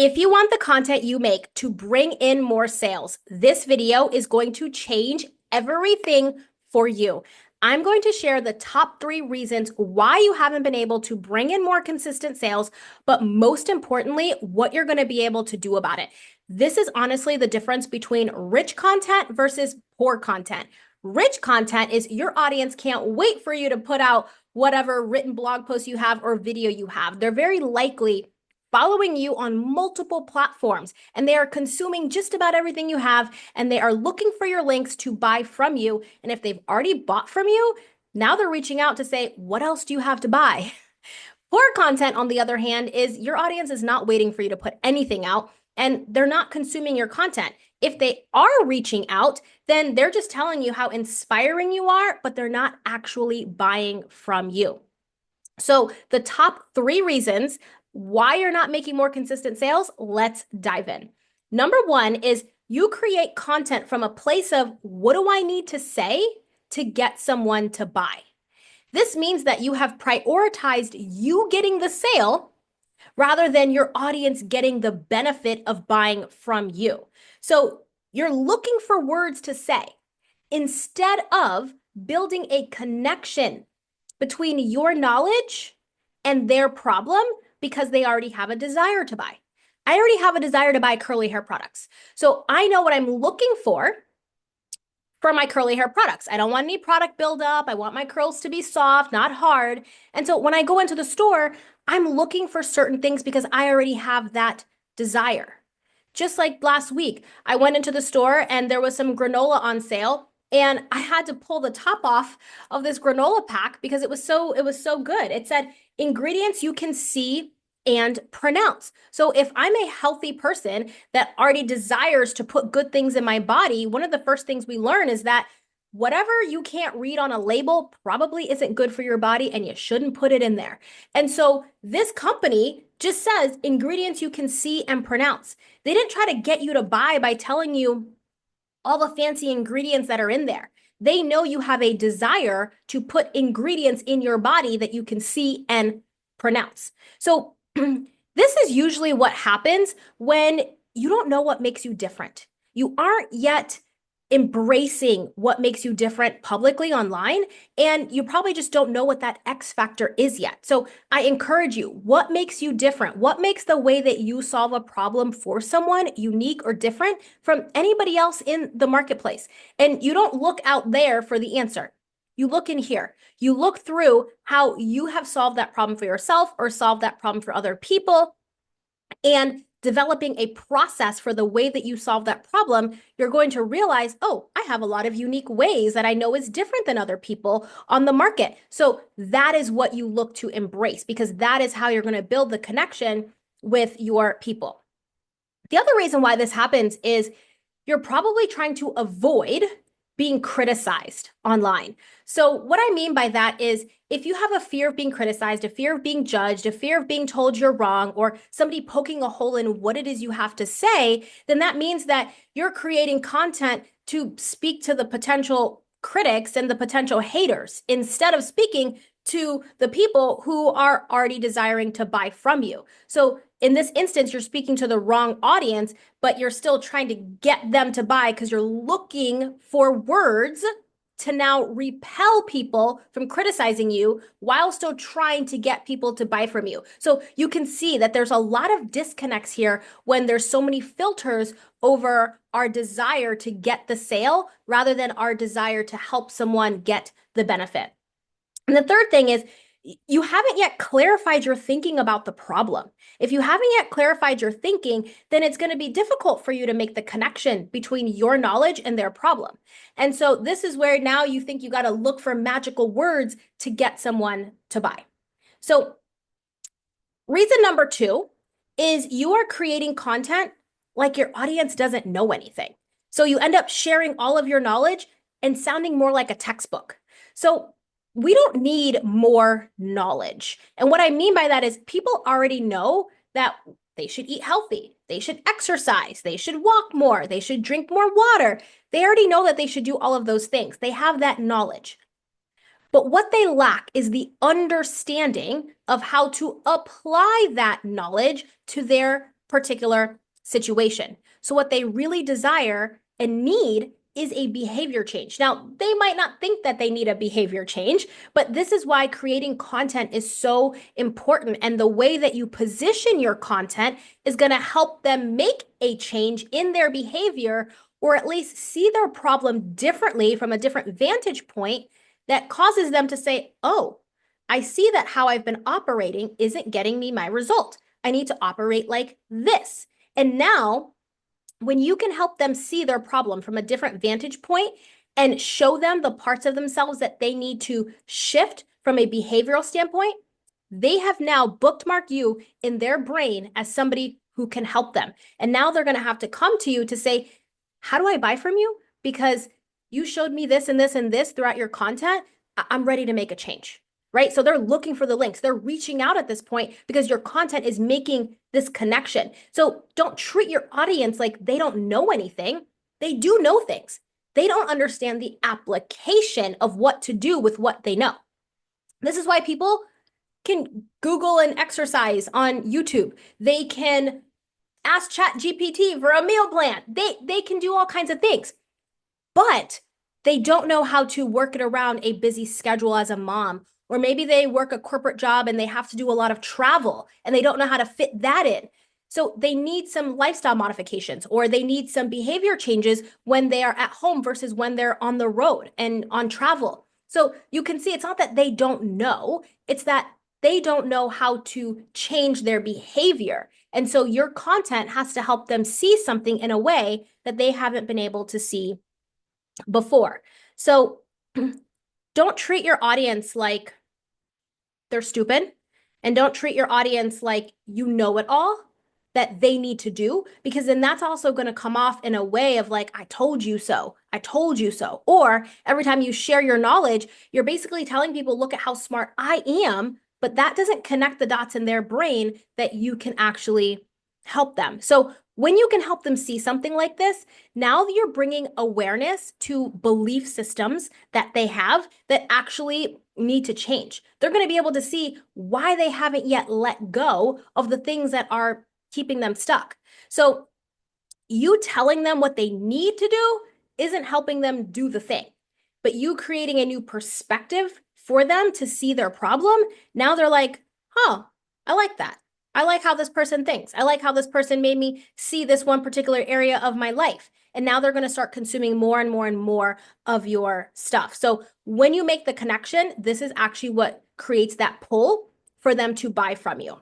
If you want the content you make to bring in more sales, this video is going to change everything for you. I'm going to share the top 3 reasons why you haven't been able to bring in more consistent sales, but most importantly, what you're going to be able to do about it. This is honestly the difference between rich content versus poor content. Rich content is your audience can't wait for you to put out whatever written blog post you have or video you have. They're very likely following you on multiple platforms, and they are consuming just about everything you have, and they are looking for your links to buy from you. And if they've already bought from you, now they're reaching out to say, what else do you have to buy? Poor content, on the other hand, is your audience is not waiting for you to put anything out, and they're not consuming your content. If they are reaching out, then they're just telling you how inspiring you are, but they're not actually buying from you. So the top 3 reasons why you're not making more consistent sales, let's dive in. Number 1 is you create content from a place of what do I need to say to get someone to buy? This means that you have prioritized you getting the sale rather than your audience getting the benefit of buying from you. So you're looking for words to say instead of building a connection between your knowledge and their problem because they already have a desire to buy. I already have a desire to buy curly hair products. So I know what I'm looking for my curly hair products. I don't want any product buildup. I want my curls to be soft, not hard. And so when I go into the store, I'm looking for certain things because I already have that desire. Just like last week, I went into the store and there was some granola on sale, and I had to pull the top off of this granola pack because it was so good. It said ingredients you can see and pronounce. So if I'm a healthy person that already desires to put good things in my body, one of the first things we learn is that whatever you can't read on a label probably isn't good for your body and you shouldn't put it in there. And so this company just says ingredients you can see and pronounce. They didn't try to get you to buy by telling you all the fancy ingredients that are in there. They know you have a desire to put ingredients in your body that you can see and pronounce. So this is usually what happens when you don't know what makes you different. You aren't yet embracing what makes you different publicly online, and you probably just don't know what that X factor is yet. So I encourage you, what makes you different? What makes the way that you solve a problem for someone unique or different from anybody else in the marketplace? And you don't look out there for the answer. You look in here. You look through how you have solved that problem for yourself or solved that problem for other people, and developing a process for the way that you solve that problem, you're going to realize, oh, I have a lot of unique ways that I know is different than other people on the market. So that is what you look to embrace, because that is how you're going to build the connection with your people. The other reason why this happens is you're probably trying to avoid being criticized online. So what I mean by that is if you have a fear of being criticized, a fear of being judged, a fear of being told you're wrong, or somebody poking a hole in what it is you have to say, then that means that you're creating content to speak to the potential critics and the potential haters instead of speaking to the people who are already desiring to buy from you. So in this instance, you're speaking to the wrong audience, but you're still trying to get them to buy because you're looking for words to now repel people from criticizing you while still trying to get people to buy from you. So you can see that there's a lot of disconnects here when there's so many filters over our desire to get the sale rather than our desire to help someone get the benefit. And the third thing is you haven't yet clarified your thinking about the problem. If you haven't yet clarified your thinking, then it's going to be difficult for you to make the connection between your knowledge and their problem. And so this is where now you think you got to look for magical words to get someone to buy. So reason number 2 is you are creating content like your audience doesn't know anything. So you end up sharing all of your knowledge and sounding more like a textbook. So we don't need more knowledge. And what I mean by that is people already know that they should eat healthy, they should exercise, they should walk more, they should drink more water. They already know that they should do all of those things. They have that knowledge. But what they lack is the understanding of how to apply that knowledge to their particular situation. So what they really desire and need is a behavior change. Now, they might not think that they need a behavior change, but this is why creating content is so important. And the way that you position your content is going to help them make a change in their behavior, or at least see their problem differently from a different vantage point that causes them to say, oh, I see that how I've been operating isn't getting me my result. I need to operate like this. And now, when you can help them see their problem from a different vantage point and show them the parts of themselves that they need to shift from a behavioral standpoint, they have now bookmarked you in their brain as somebody who can help them. And now they're going to have to come to you to say, how do I buy from you? Because you showed me this and this and this throughout your content. I'm ready to make a change, right? So they're looking for the links. They're reaching out at this point because your content is making this connection. So don't treat your audience like they don't know anything. They do know things. They don't understand the application of what to do with what they know. This is why people can Google an exercise on YouTube. They can ask ChatGPT for a meal plan. They can do all kinds of things, but they don't know how to work it around a busy schedule as a mom. Or maybe they work a corporate job and they have to do a lot of travel and they don't know how to fit that in. So they need some lifestyle modifications, or they need some behavior changes when they are at home versus when they're on the road and on travel. So you can see it's not that they don't know, it's that they don't know how to change their behavior. And so your content has to help them see something in a way that they haven't been able to see before. So don't treat your audience like they're stupid, and don't treat your audience like you know it all that they need to do, because then that's also going to come off in a way of like, I told you so. I told you so. Or every time you share your knowledge, you're basically telling people, look at how smart I am, but that doesn't connect the dots in their brain that you can actually help them. So when you can help them see something like this, now you're bringing awareness to belief systems that they have that actually need to change. They're going to be able to see why they haven't yet let go of the things that are keeping them stuck. So you telling them what they need to do isn't helping them do the thing, but you creating a new perspective for them to see their problem. Now they're like, oh, I like that. I like how this person thinks. I like how this person made me see this one particular area of my life. And now they're going to start consuming more and more and more of your stuff. So when you make the connection, this is actually what creates that pull for them to buy from you.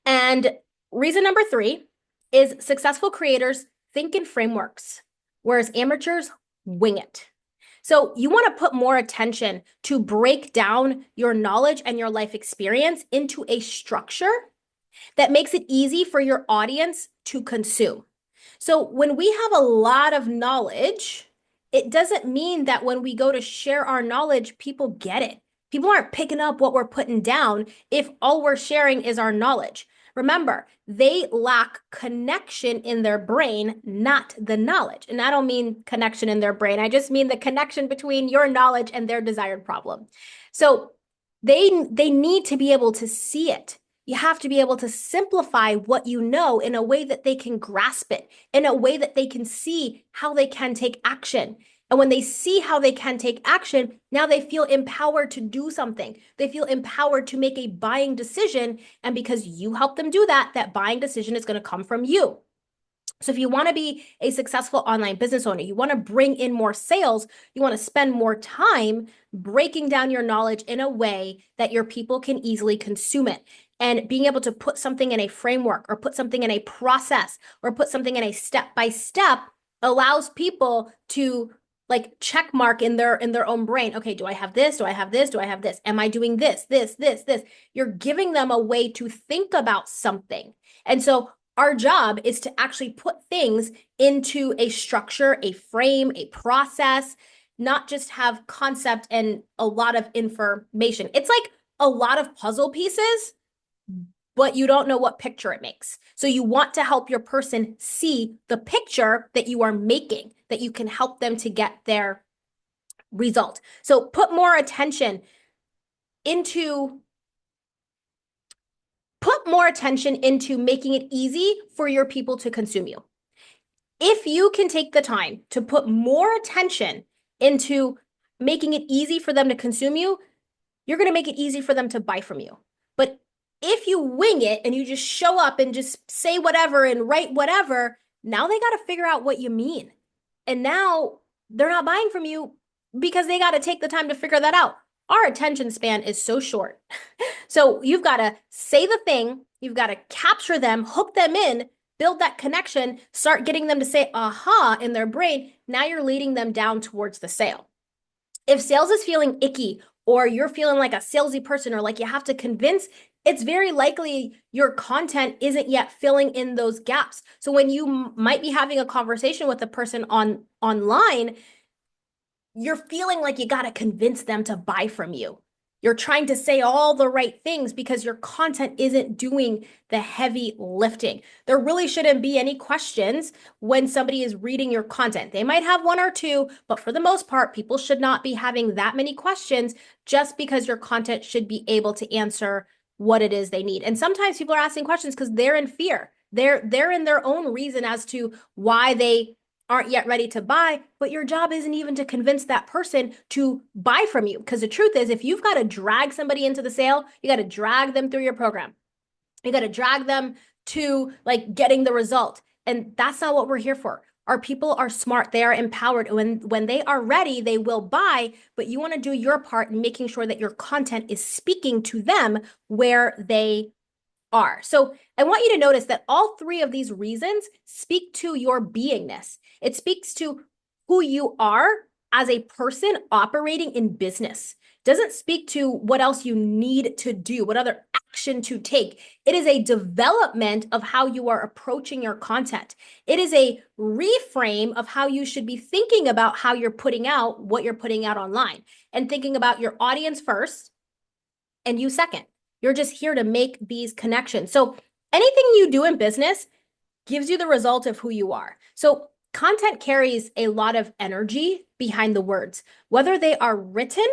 And reason number 3 is successful creators think in frameworks, whereas amateurs wing it. So you want to put more attention to break down your knowledge and your life experience into a structure that makes it easy for your audience to consume. So when we have a lot of knowledge, it doesn't mean that when we go to share our knowledge, people get it. People aren't picking up what we're putting down if all we're sharing is our knowledge. Remember, they lack connection in their brain, not the knowledge. And I don't mean connection in their brain. I just mean the connection between your knowledge and their desired problem. So they need to be able to see it. You have to be able to simplify what you know in a way that they can grasp it, in a way that they can see how they can take action. And when they see how they can take action, now they feel empowered to do something. They feel empowered to make a buying decision. And because you help them do that, that buying decision is going to come from you. So if you want to be a successful online business owner, you want to bring in more sales, you want to spend more time breaking down your knowledge in a way that your people can easily consume it. And being able to put something in a framework, or put something in a process, or put something in a step-by-step allows people to like check mark in their own brain. Okay, do I have this? Do I have this? Do I have this? Am I doing this, this, this, this? You're giving them a way to think about something. And so our job is to actually put things into a structure, a frame, a process, not just have concept and a lot of information. It's like a lot of puzzle pieces, but you don't know what picture it makes. So you want to help your person see the picture that you are making, that you can help them to get their result. So put more attention into Put more attention into making it easy for your people to consume you. If you can take the time to put more attention into making it easy for them to consume you, you're going to make it easy for them to buy from you. But if you wing it and you just show up and just say whatever and write whatever, now they got to figure out what you mean. And now they're not buying from you because they got to take the time to figure that out. Our attention span is so short. So you've got to say the thing, you've got to capture them, hook them in, build that connection, start getting them to say aha in their brain. Now you're leading them down towards the sale. If sales is feeling icky or you're feeling like a salesy person or like you have to convince, it's very likely your content isn't yet filling in those gaps. So when you might be having a conversation with a person online, you're feeling like you got to convince them to buy from you. You're trying to say all the right things because your content isn't doing the heavy lifting. There really shouldn't be any questions when somebody is reading your content. They might have one or two, but for the most part, people should not be having that many questions just because your content should be able to answer what it is they need. And sometimes people are asking questions because they're in fear. They're in their own reason as to why they aren't yet ready to buy, but your job isn't even to convince that person to buy from you. Because the truth is, if you've got to drag somebody into the sale, you got to drag them through your program. You got to drag them to like getting the result. And that's not what we're here for. Our people are smart. They are empowered. When they are ready, they will buy, but you want to do your part in making sure that your content is speaking to them where they are. So I want you to notice that all three of these reasons speak to your beingness. It speaks to who you are as a person operating in business. It doesn't speak to what else you need to do, what other action to take. It is a development of how you are approaching your content. It is a reframe of how you should be thinking about how you're putting out what you're putting out online and thinking about your audience first and you second. You're just here to make these connections. So anything you do in business gives you the result of who you are. So content carries a lot of energy behind the words, whether they are written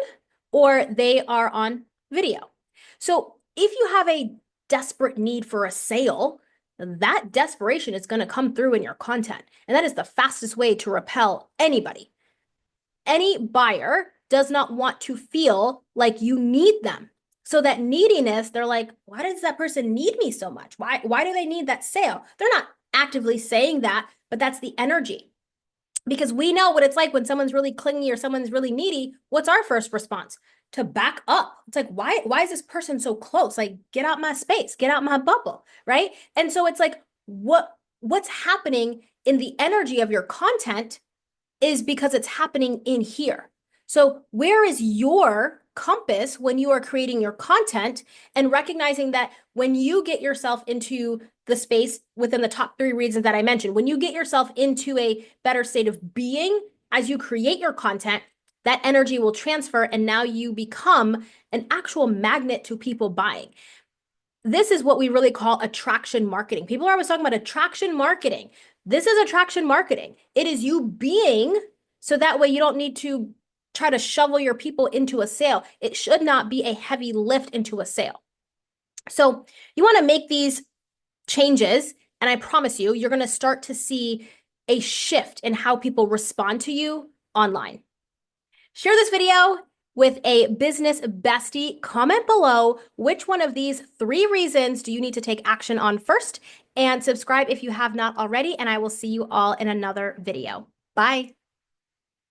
or they are on video. So if you have a desperate need for a sale, that desperation is going to come through in your content. And that is the fastest way to repel anybody. Any buyer does not want to feel like you need them. So that neediness, they're like, why does that person need me so much? Why do they need that sale? They're not actively saying that, but that's the energy. Because we know what it's like when someone's really clingy or someone's really needy. What's our first response? To back up. It's like, why is this person so close? Like, get out my space, get out my bubble, right? And so it's like, what's happening in the energy of your content is because it's happening in here. So where is your compass when you are creating your content and recognizing that when you get yourself into the space within the top three reasons that I mentioned, when you get yourself into a better state of being as you create your content, that energy will transfer and now you become an actual magnet to people buying. This is what we really call attraction marketing. People are always talking about attraction marketing. This is attraction marketing. It is you being so that way you don't need to try to shovel your people into a sale. It should not be a heavy lift into a sale. So you want to make these changes, and I promise you, you're going to start to see a shift in how people respond to you online. Share this video with a business bestie. Comment below which one of these three reasons do you need to take action on first, and subscribe if you have not already, and I will see you all in another video. Bye.